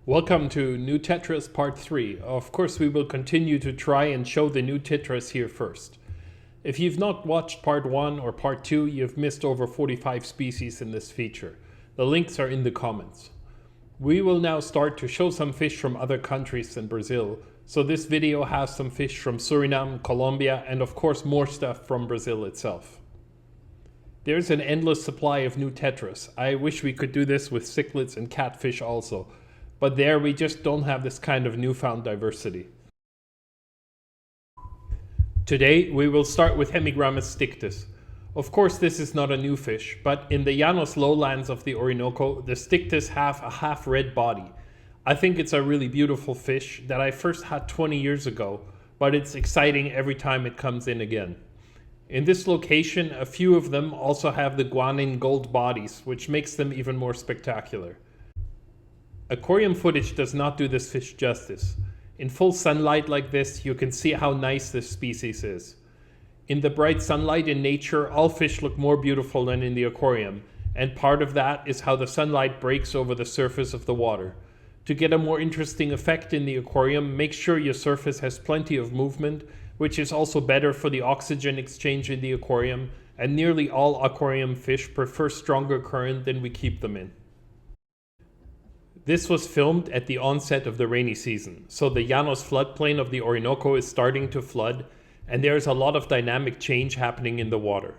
Welcome to New Tetras Part 3. Of course, we will continue to try and show the new tetras here first. If you've not watched Part 1 or Part 2, you've missed over 45 species in this feature. The links are in the comments. We will now start to show some fish from other countries than Brazil, so this video has some fish from Suriname, Colombia, and of course more stuff from Brazil itself. There's an endless supply of new tetras. I wish we could do this with cichlids and catfish also. But there we just don't have this kind of newfound diversity. Today we will start with Hemigrammus. Of course this is not a new fish, but in the Llanos lowlands of the Orinoco, the stictus have a half-red body. I think it's a really beautiful fish that I first had 20 years ago, but it's exciting every time it comes in again. In this location, a few of them also have the guanine gold bodies, which makes them even more spectacular. Aquarium footage does not do this fish justice. In full sunlight like this, you can see how nice this species is. In the bright sunlight in nature, all fish look more beautiful than in the aquarium, and part of that is how the sunlight breaks over the surface of the water. To get a more interesting effect in the aquarium, make sure your surface has plenty of movement, which is also better for the oxygen exchange in the aquarium, and nearly all aquarium fish prefer stronger current than we keep them in. This was filmed at the onset of the rainy season, so the Llanos floodplain of the Orinoco is starting to flood, and there is a lot of dynamic change happening in the water.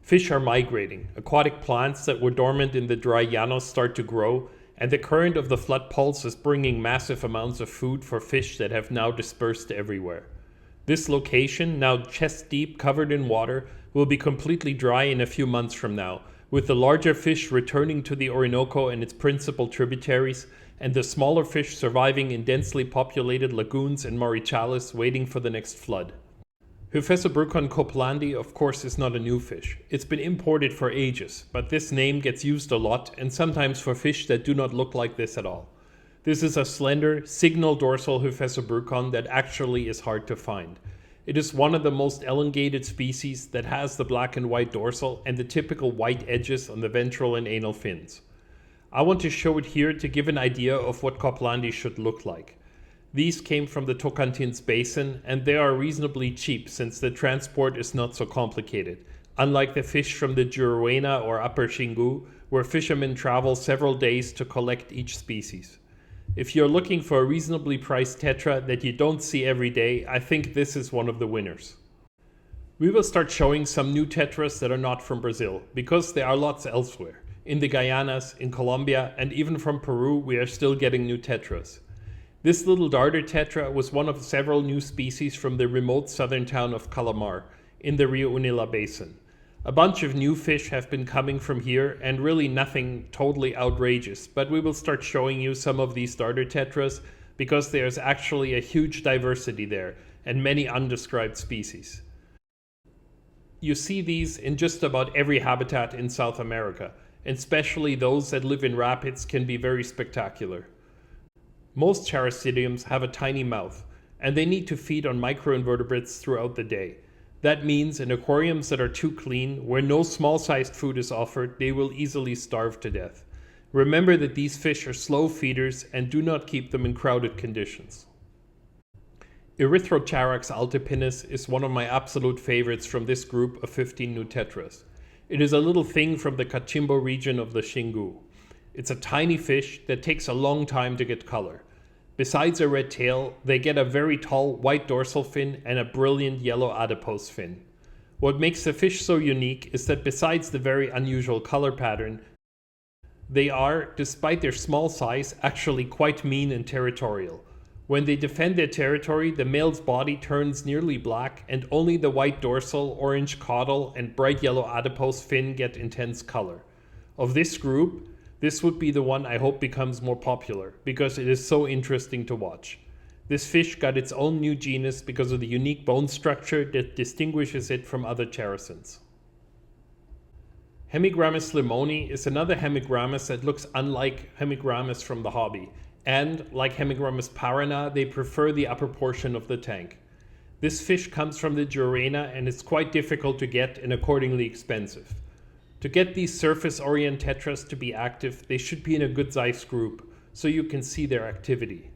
Fish are migrating, aquatic plants that were dormant in the dry Llanos start to grow, and the current of the flood pulse is bringing massive amounts of food for fish that have now dispersed everywhere. This location, now chest deep covered in water, will be completely dry in a few months from now, with the larger fish returning to the Orinoco and its principal tributaries, and the smaller fish surviving in densely populated lagoons and marichales waiting for the next flood. Hyphessobrycon and copelandi, of course, is not a new fish. It's been imported for ages, but this name gets used a lot, and sometimes for fish that do not look like this at all. This is a slender, signal dorsal Hyphessobrycon that actually is hard to find. It is one of the most elongated species that has the black and white dorsal and the typical white edges on the ventral and anal fins. I want to show it here to give an idea of what copelandi should look like. These came from the Tocantins basin, and they are reasonably cheap since the transport is not so complicated, unlike the fish from the Juruena or Upper Xingu, where fishermen travel several days to collect each species. If you're looking for a reasonably priced tetra that you don't see every day, I think this is one of the winners. We will start showing some new tetras that are not from Brazil, because there are lots elsewhere. In the Guyanas, in Colombia, and even from Peru, we are still getting new tetras. This little darter tetra was one of several new species from the remote southern town of Calamar, in the Rio Juruena basin. A bunch of new fish have been coming from here, and really nothing totally outrageous, but we will start showing you some of these darter tetras because there's actually a huge diversity there and many undescribed species. You see these in just about every habitat in South America, and especially those that live in rapids can be very spectacular. Most Characidiums have a tiny mouth, and they need to feed on microinvertebrates throughout the day. That means in aquariums that are too clean, where no small-sized food is offered, they will easily starve to death. Remember that these fish are slow feeders and do not keep them in crowded conditions. Erythrocharax altipinnis is one of my absolute favorites from this group of 15 new tetras. It is a little thing from the Cachimbo region of the Xingu. It's a tiny fish that takes a long time to get color. Besides a red tail, they get a very tall white dorsal fin and a brilliant yellow adipose fin. What makes the fish so unique is that besides the very unusual color pattern, they are, despite their small size, actually quite mean and territorial. When they defend their territory, the male's body turns nearly black and only the white dorsal, orange caudal, and bright yellow adipose fin get intense color. Of this group, this would be the one I hope becomes more popular, because it is so interesting to watch. This fish got its own new genus because of the unique bone structure that distinguishes it from other characins. Hemigrammus limoni is another Hemigrammus that looks unlike Hemigrammus from the hobby, and, like Hemigrammus parana, they prefer the upper portion of the tank. This fish comes from the Juruena and is quite difficult to get and accordingly expensive. To get these surface-oriented tetras to be active, they should be in a good-sized group, so you can see their activity.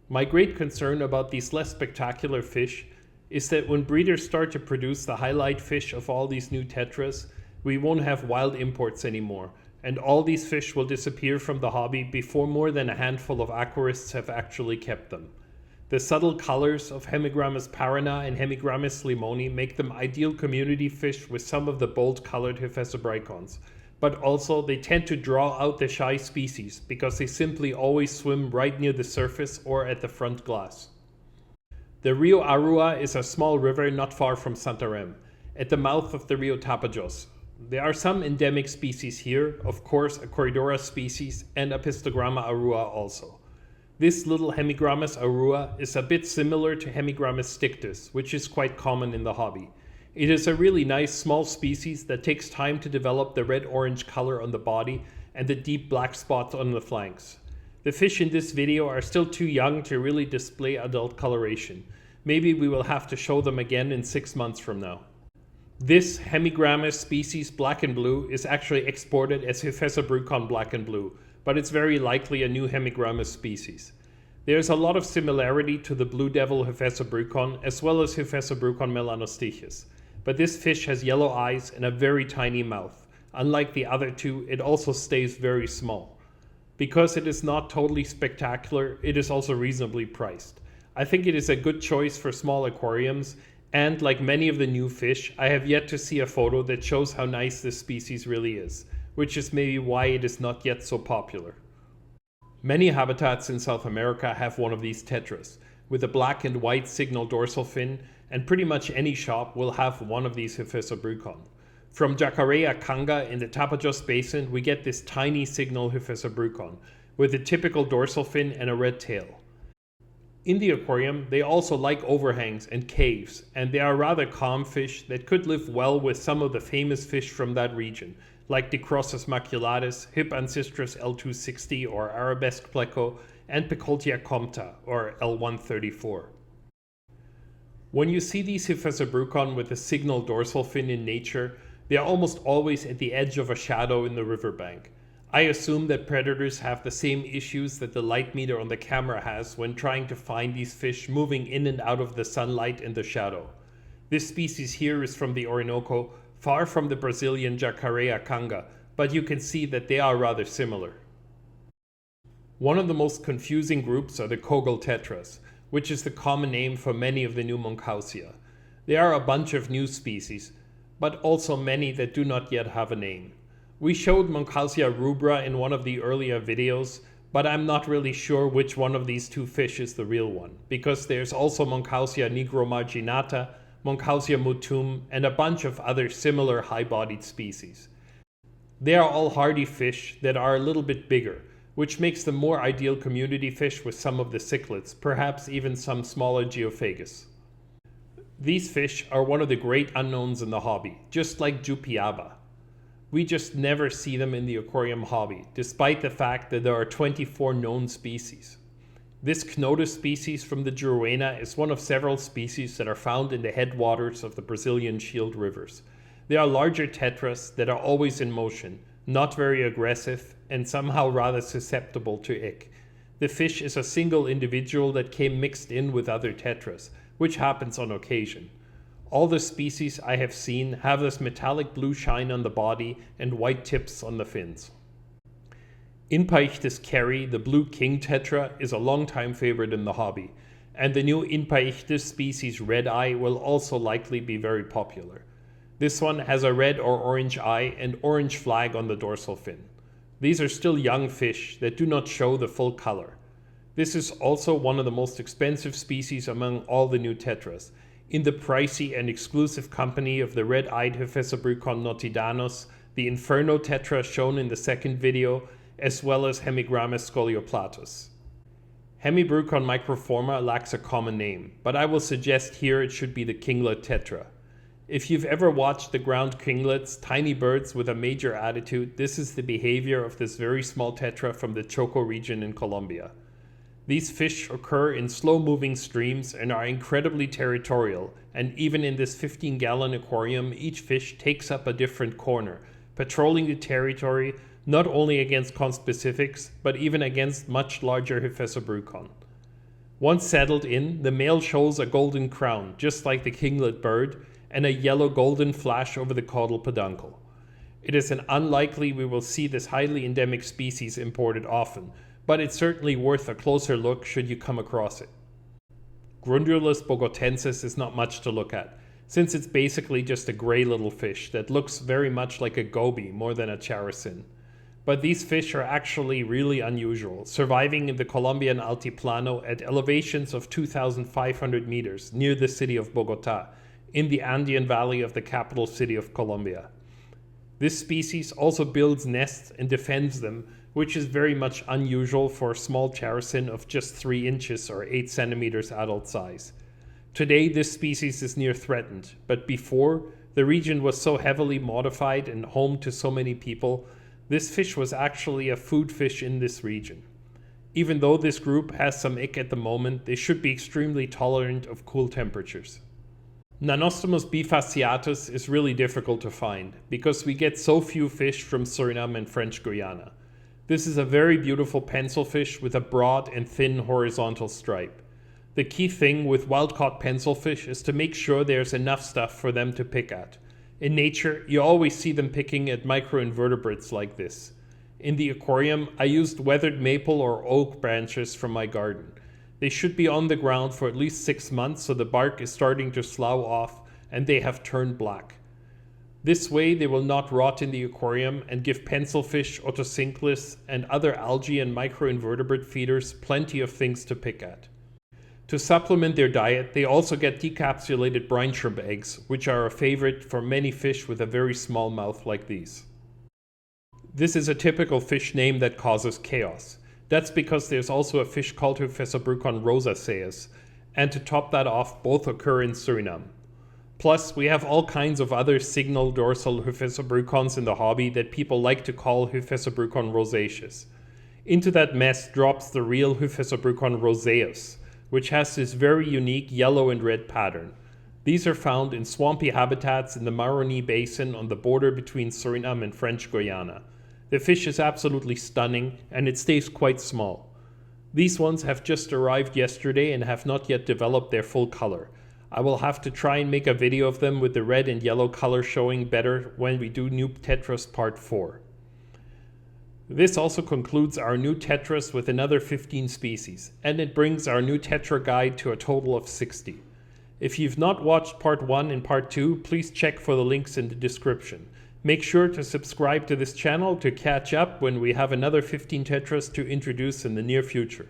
My great concern about these less spectacular fish is that when breeders start to produce the highlight fish of all these new tetras, we won't have wild imports anymore, and all these fish will disappear from the hobby before more than a handful of aquarists have actually kept them. The subtle colors of Hemigrammus parana and Hemigrammus silimoni make them ideal community fish with some of the bold colored Hyphessobrycons, but also they tend to draw out the shy species because they simply always swim right near the surface or at the front glass. The Rio Arua is a small river not far from Santarém, at the mouth of the Rio Tapajós. There are some endemic species here, of course a Corydora species and a Pistogramma arua also. This little Hemigrammus arua is a bit similar to Hemigrammus-stictus, which is quite common in the hobby. It is a really nice small species that takes time to develop the red-orange color on the body and the deep black spots on the flanks. The fish in this video are still too young to really display adult coloration. Maybe we will have to show them again in 6 months from now. This Hemigrammus species Black&Blue is actually exported as Hyphessobrycon Black&Blue, but it's very likely a new Hemigrammus species. There's a lot of similarity to the blue devil Hyphessobrycon as well as Hyphessobrycon melanostichus, but this fish has yellow eyes and a very tiny mouth. Unlike the other two, it also stays very small. Because it is not totally spectacular, it is also reasonably priced. I think it is a good choice for small aquariums, and like many of the new fish, I have yet to see a photo that shows how nice this species really is, which is maybe why it is not yet so popular. Many habitats in South America have one of these tetras, with a black and white signal dorsal fin, and pretty much any shop will have one of these Hyphessobrycon. From Jacareacanga in the Tapajós Basin, we get this tiny signal Hyphessobrycon, with a typical dorsal fin and a red tail. In the aquarium, they also like overhangs and caves, and they are rather calm fish that could live well with some of the famous fish from that region, like Dicrossus maculatus, Hip ancestris L260 or arabesque pleco, and Picoltia compta or L134. When you see these Hyphessobrycon with a signal dorsal fin in nature, they are almost always at the edge of a shadow in the riverbank. I assume that predators have the same issues that the light meter on the camera has when trying to find these fish moving in and out of the sunlight and the shadow. This species here is from the Orinoco, far from the Brazilian Jacareacanga, but you can see that they are rather similar. One of the most confusing groups are the Kogel tetras, which is the common name for many of the new Moenkhausia. There are a bunch of new species, but also many that do not yet have a name. We showed cf.rubra in one of the earlier videos, but I'm not really sure which one of these two fish is the real one, because there's also Moenkhausia nigromarginata, Moenkhausia mutum, and a bunch of other similar high-bodied species. They are all hardy fish that are a little bit bigger, which makes them more ideal community fish with some of the cichlids, perhaps even some smaller geophagus. These fish are one of the great unknowns in the hobby, just like Jupiaba. We just never see them in the aquarium hobby, despite the fact that there are 24 known species. This Knodus species from the Juruena is one of several species that are found in the headwaters of the Brazilian shield rivers. They are larger tetras that are always in motion, not very aggressive, and somehow rather susceptible to ick. The fish is a single individual that came mixed in with other tetras, which happens on occasion. All the species I have seen have this metallic blue shine on the body and white tips on the fins. Inpaichthys kerri, the blue king tetra, is a long-time favorite in the hobby, and the new Inpaichthys species red eye will also likely be very popular. This one has a red or orange eye and orange flag on the dorsal fin. These are still young fish that do not show the full color. This is also one of the most expensive species among all the new tetras, in the pricey and exclusive company of the red-eyed Hyphessobrycon notidanus, the Inferno tetra shown in the second video, as well as Hemigrammus scolioplatus. Hemibrycon microforma lacks a common name, but I will suggest here it should be the kinglet tetra. If you've ever watched the ground kinglets, tiny birds with a major attitude, this is the behavior of this very small tetra from the Choco region in Colombia. These fish occur in slow-moving streams and are incredibly territorial, and even in this 15-gallon aquarium, each fish takes up a different corner, patrolling the territory not only against conspecifics, but even against much larger Hyphessobrycon. Once settled in, the male shows a golden crown, just like the kinglet bird, and a yellow-golden flash over the caudal peduncle. It is unlikely we will see this highly endemic species imported often, but it's certainly worth a closer look should you come across it. Grundulus bogotensis is not much to look at, since it's basically just a gray little fish that looks very much like a goby more than a characin. But these fish are actually really unusual, surviving in the Colombian Altiplano at elevations of 2,500 meters near the city of Bogotá, in the Andean valley of the capital city of Colombia. This species also builds nests and defends them, which is very much unusual for a small characin of just 3 inches or 8 centimeters adult size. Today this species is near threatened, but before, the region was so heavily modified and home to so many people, this fish was actually a food fish in this region. Even though this group has some ick at the moment, they should be extremely tolerant of cool temperatures. Nannostomus bifasciatus is really difficult to find, because we get so few fish from Suriname and French Guiana. This is a very beautiful pencil fish with a broad and thin horizontal stripe. The key thing with wild-caught pencilfish is to make sure there's enough stuff for them to pick at. In nature, you always see them picking at microinvertebrates like this. In the aquarium, I used weathered maple or oak branches from my garden. They should be on the ground for at least 6 months so the bark is starting to slough off and they have turned black. This way they will not rot in the aquarium and give pencilfish, otocinclus, and other algae and microinvertebrate feeders plenty of things to pick at. To supplement their diet, they also get decapsulated brine shrimp eggs, which are a favorite for many fish with a very small mouth like these. This is a typical fish name that causes chaos. That's because there's also a fish called Hyphessobrycon roseus, and to top that off, both occur in Suriname. Plus, we have all kinds of other signal dorsal Hyphessobrycons in the hobby that people like to call Hyphessobrycon rosaceus. Into that mess drops the real Hyphessobrycon roseus, which has this very unique yellow and red pattern. These are found in swampy habitats in the Maroni Basin on the border between Suriname and French Guiana. The fish is absolutely stunning, and it stays quite small. These ones have just arrived yesterday and have not yet developed their full color. I will have to try and make a video of them with the red and yellow color showing better when we do new tetras part 4. This also concludes our new tetras with another 15 species, and it brings our new tetra guide to a total of 60. If you've not watched part 1 and part 2, please check for the links in the description. Make sure to subscribe to this channel to catch up when we have another 15 tetras to introduce in the near future.